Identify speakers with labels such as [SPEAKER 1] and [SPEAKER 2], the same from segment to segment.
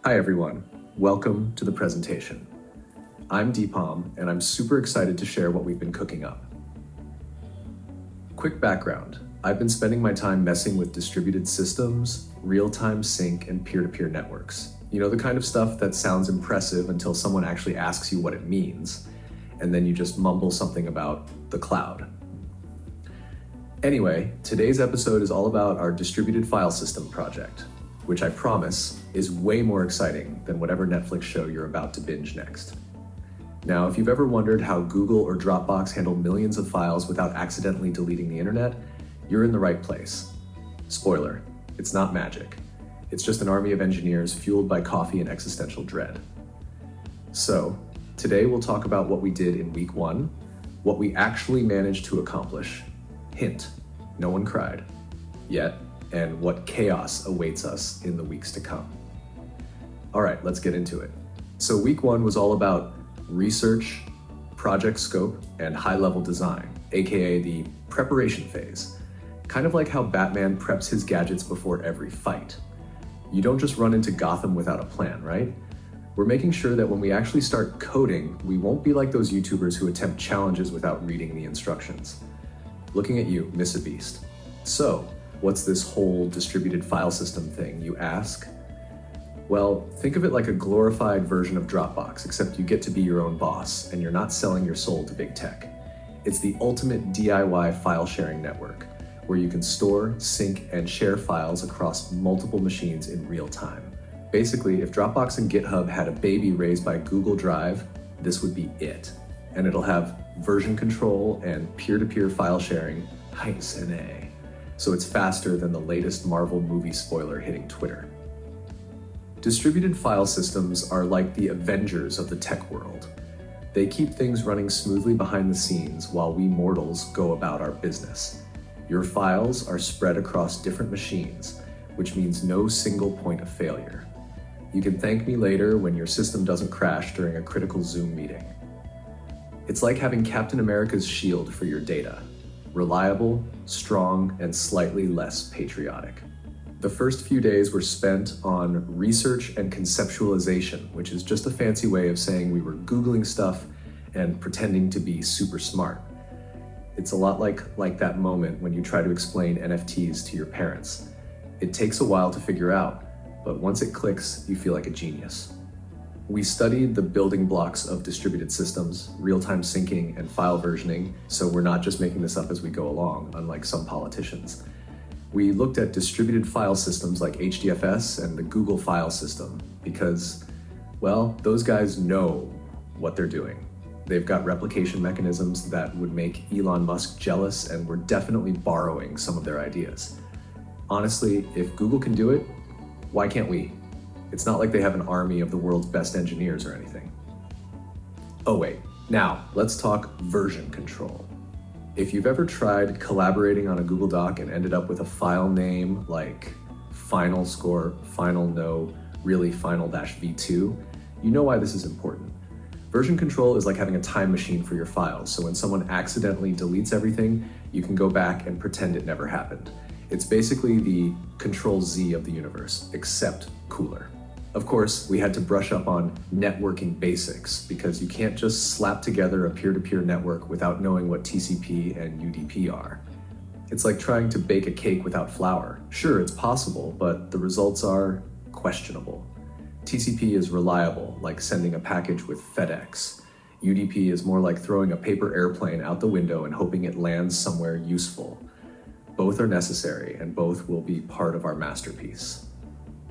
[SPEAKER 1] Hi everyone, welcome to the presentation. I'm Deepam and I'm super excited to share what we've been cooking up. Quick background, I've been spending my time messing with distributed systems, real-time sync, and peer-to-peer networks. You know, the kind of stuff that sounds impressive until someone actually asks you what it means, and then you just mumble something about the cloud. Anyway, today's episode is all about our distributed file system project, which I promise is way more exciting than whatever Netflix show you're about to binge next. Now, if you've ever wondered how Google or Dropbox handle millions of files without accidentally deleting the internet, you're in the right place. Spoiler, it's not magic. It's just an army of engineers fueled by coffee and existential dread. So, today we'll talk about what we did in week 1, what we actually managed to accomplish. Hint, no one cried. Yet. And what chaos awaits us in the weeks to come. All right, let's get into it. So week 1 was all about research, project scope, and high-level design, aka the preparation phase. Kind of like how Batman preps his gadgets before every fight. You don't just run into Gotham without a plan, right? We're making sure that when we actually start coding, we won't be like those YouTubers who attempt challenges without reading the instructions. Looking at you, Miss a Beast. So, what's this whole distributed file system thing, you ask? Well, think of it like a glorified version of Dropbox, except you get to be your own boss, and you're not selling your soul to big tech. It's the ultimate DIY file sharing network, where you can store, sync, and share files across multiple machines in real time. Basically, if Dropbox and GitHub had a baby raised by Google Drive, this would be it. And it'll have version control and peer-to-peer file sharing, nice and A. So it's faster than the latest Marvel movie spoiler hitting Twitter. Distributed file systems are like the Avengers of the tech world. They keep things running smoothly behind the scenes while we mortals go about our business. Your files are spread across different machines, which means no single point of failure. You can thank me later when your system doesn't crash during a critical Zoom meeting. It's like having Captain America's shield for your data. Reliable, strong, and slightly less patriotic. The first few days were spent on research and conceptualization, which is just a fancy way of saying we were Googling stuff and pretending to be super smart. It's a lot like that moment when you try to explain NFTs to your parents. It takes a while to figure out, but once it clicks, you feel like a genius. We studied the building blocks of distributed systems, real-time syncing, and file versioning, so we're not just making this up as we go along, unlike some politicians. We looked at distributed file systems like HDFS and the Google file system because, well, those guys know what they're doing. They've got replication mechanisms that would make Elon Musk jealous, and we're definitely borrowing some of their ideas. Honestly, if Google can do it, why can't we? It's not like they have an army of the world's best engineers or anything. Oh wait, now let's talk version control. If you've ever tried collaborating on a Google Doc and ended up with a file name like final score, final no, really final-v2, you know why this is important. Version control is like having a time machine for your files, so when someone accidentally deletes everything, you can go back and pretend it never happened. It's basically the Control-Z of the universe, except cooler. Of course, we had to brush up on networking basics because you can't just slap together a peer-to-peer network without knowing what TCP and UDP are. It's like trying to bake a cake without flour. Sure, it's possible, but the results are questionable. TCP is reliable, like sending a package with FedEx. UDP is more like throwing a paper airplane out the window and hoping it lands somewhere useful. Both are necessary, and both will be part of our masterpiece.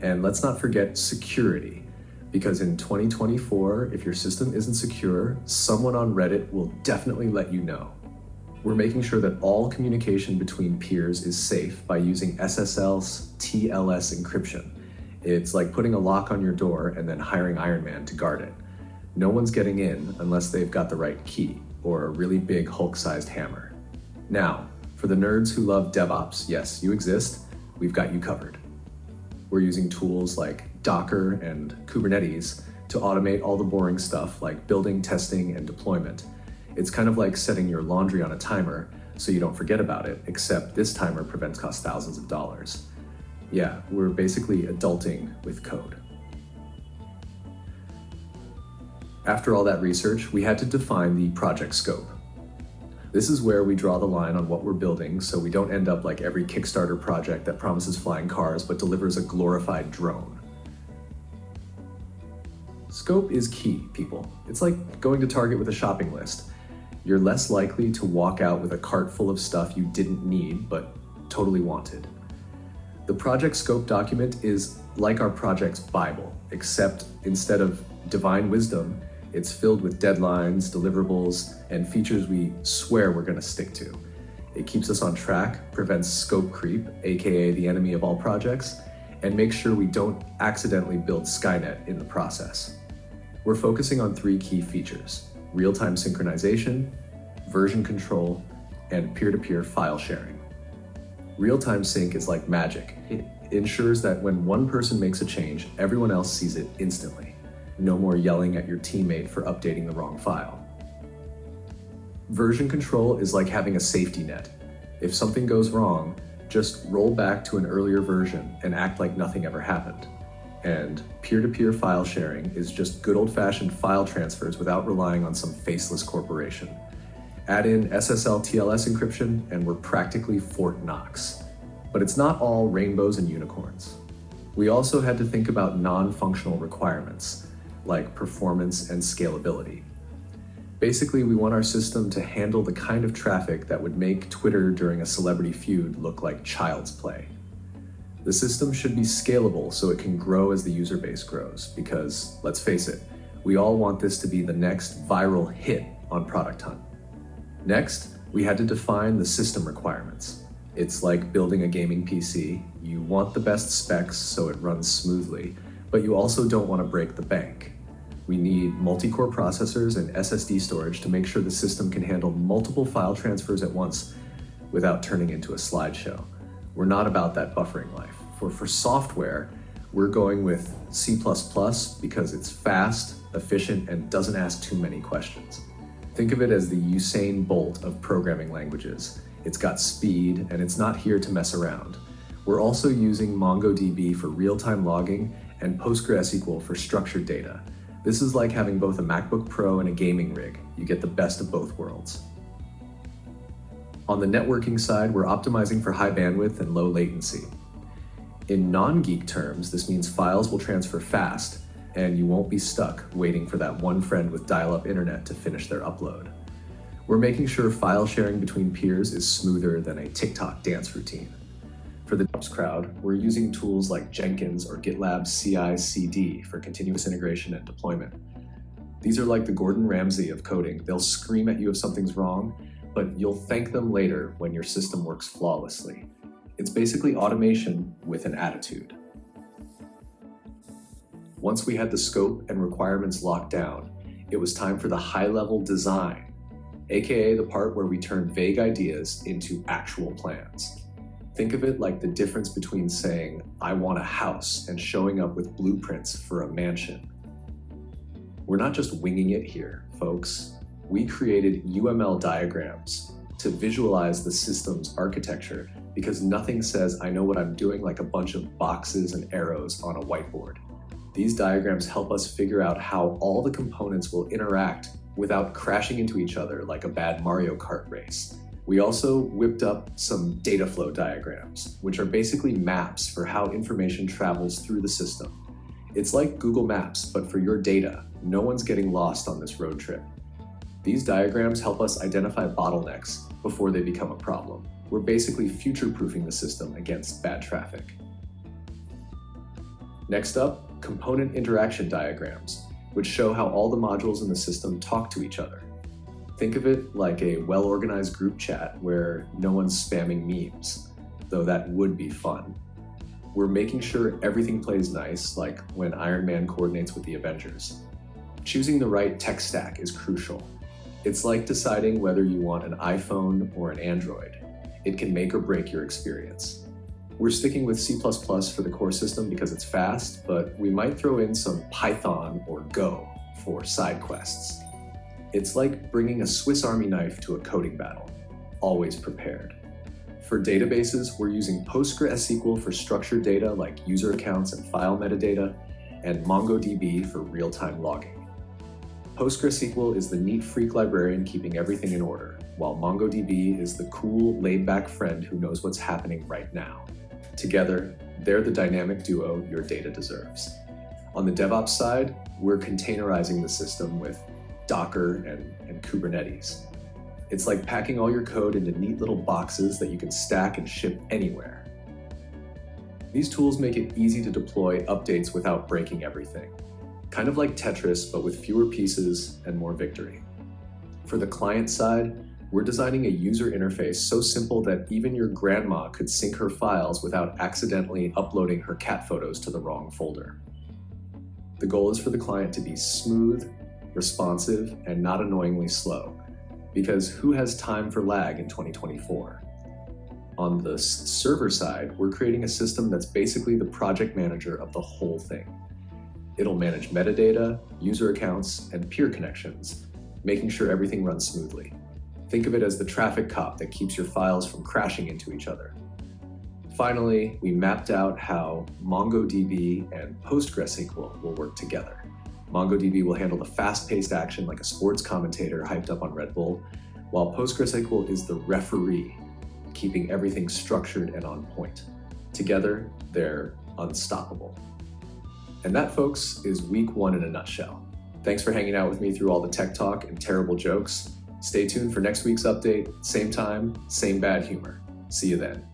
[SPEAKER 1] And let's not forget security, because in 2024, if your system isn't secure, someone on Reddit will definitely let you know. We're making sure that all communication between peers is safe by using SSL's TLS encryption. It's like putting a lock on your door and then hiring Iron Man to guard it. No one's getting in unless they've got the right key or a really big Hulk-sized hammer. Now, for the nerds who love DevOps, yes, you exist, we've got you covered. We're using tools like Docker and Kubernetes to automate all the boring stuff like building, testing, and deployment. It's kind of like setting your laundry on a timer so you don't forget about it, except this timer prevents costs thousands of dollars. Yeah, we're basically adulting with code. After all that research, we had to define the project scope. This is where we draw the line on what we're building so we don't end up like every Kickstarter project that promises flying cars but delivers a glorified drone. Scope is key, people. It's like going to Target with a shopping list. You're less likely to walk out with a cart full of stuff you didn't need but totally wanted. The project scope document is like our project's Bible, except instead of divine wisdom, it's filled with deadlines, deliverables, and features we swear we're going to stick to. It keeps us on track, prevents scope creep, aka the enemy of all projects, and makes sure we don't accidentally build Skynet in the process. We're focusing on 3 key features: real-time synchronization, version control, and peer-to-peer file sharing. Real-time sync is like magic. It ensures that when one person makes a change, everyone else sees it instantly. No more yelling at your teammate for updating the wrong file. Version control is like having a safety net. If something goes wrong, just roll back to an earlier version and act like nothing ever happened. And peer-to-peer file sharing is just good old-fashioned file transfers without relying on some faceless corporation. Add in SSL TLS encryption and we're practically Fort Knox. But it's not all rainbows and unicorns. We also had to think about non-functional requirements, like performance and scalability. Basically, we want our system to handle the kind of traffic that would make Twitter during a celebrity feud look like child's play. The system should be scalable so it can grow as the user base grows, because, let's face it, we all want this to be the next viral hit on Product Hunt. Next, we had to define the system requirements. It's like building a gaming PC. You want the best specs so it runs smoothly, but you also don't want to break the bank. We need multi-core processors and SSD storage to make sure the system can handle multiple file transfers at once without turning into a slideshow. We're not about that buffering life. For software, we're going with C++ because it's fast, efficient, and doesn't ask too many questions. Think of it as the Usain Bolt of programming languages. It's got speed, and it's not here to mess around. We're also using MongoDB for real-time logging and PostgreSQL for structured data. This is like having both a MacBook Pro and a gaming rig. You get the best of both worlds. On the networking side, we're optimizing for high bandwidth and low latency. In non-geek terms, this means files will transfer fast, and you won't be stuck waiting for that one friend with dial-up internet to finish their upload. We're making sure file sharing between peers is smoother than a TikTok dance routine. For the DevOps crowd, we're using tools like Jenkins or GitLab CI/CD for continuous integration and deployment. These are like the Gordon Ramsay of coding. They'll scream at you if something's wrong, but you'll thank them later when your system works flawlessly. It's basically automation with an attitude. Once we had the scope and requirements locked down, it was time for the high-level design, aka the part where we turn vague ideas into actual plans. Think of it like the difference between saying, "I want a house," and showing up with blueprints for a mansion. We're not just winging it here, folks. We created UML diagrams to visualize the system's architecture because nothing says I know what I'm doing like a bunch of boxes and arrows on a whiteboard. These diagrams help us figure out how all the components will interact without crashing into each other like a bad Mario Kart race. We also whipped up some data flow diagrams, which are basically maps for how information travels through the system. It's like Google Maps, but for your data. No one's getting lost on this road trip. These diagrams help us identify bottlenecks before they become a problem. We're basically future-proofing the system against bad traffic. Next up, component interaction diagrams, which show how all the modules in the system talk to each other. Think of it like a well-organized group chat where no one's spamming memes, though that would be fun. We're making sure everything plays nice, like when Iron Man coordinates with the Avengers. Choosing the right tech stack is crucial. It's like deciding whether you want an iPhone or an Android. It can make or break your experience. We're sticking with C++ for the core system because it's fast, but we might throw in some Python or Go for side quests. It's like bringing a Swiss Army knife to a coding battle, always prepared. For databases, we're using PostgreSQL for structured data like user accounts and file metadata, and MongoDB for real-time logging. PostgreSQL is the neat freak librarian keeping everything in order, while MongoDB is the cool, laid-back friend who knows what's happening right now. Together, they're the dynamic duo your data deserves. On the DevOps side, we're containerizing the system with Docker and Kubernetes. It's like packing all your code into neat little boxes that you can stack and ship anywhere. These tools make it easy to deploy updates without breaking everything. Kind of like Tetris, but with fewer pieces and more victory. For the client side, we're designing a user interface so simple that even your grandma could sync her files without accidentally uploading her cat photos to the wrong folder. The goal is for the client to be smooth, responsive, and not annoyingly slow, because who has time for lag in 2024? On the server side, we're creating a system that's basically the project manager of the whole thing. It'll manage metadata, user accounts, and peer connections, making sure everything runs smoothly. Think of it as the traffic cop that keeps your files from crashing into each other. Finally, we mapped out how MongoDB and PostgreSQL will work together. MongoDB will handle the fast-paced action like a sports commentator hyped up on Red Bull, while PostgreSQL is the referee, keeping everything structured and on point. Together, they're unstoppable. And that, folks, is week 1 in a nutshell. Thanks for hanging out with me through all the tech talk and terrible jokes. Stay tuned for next week's update, same time, same bad humor. See you then.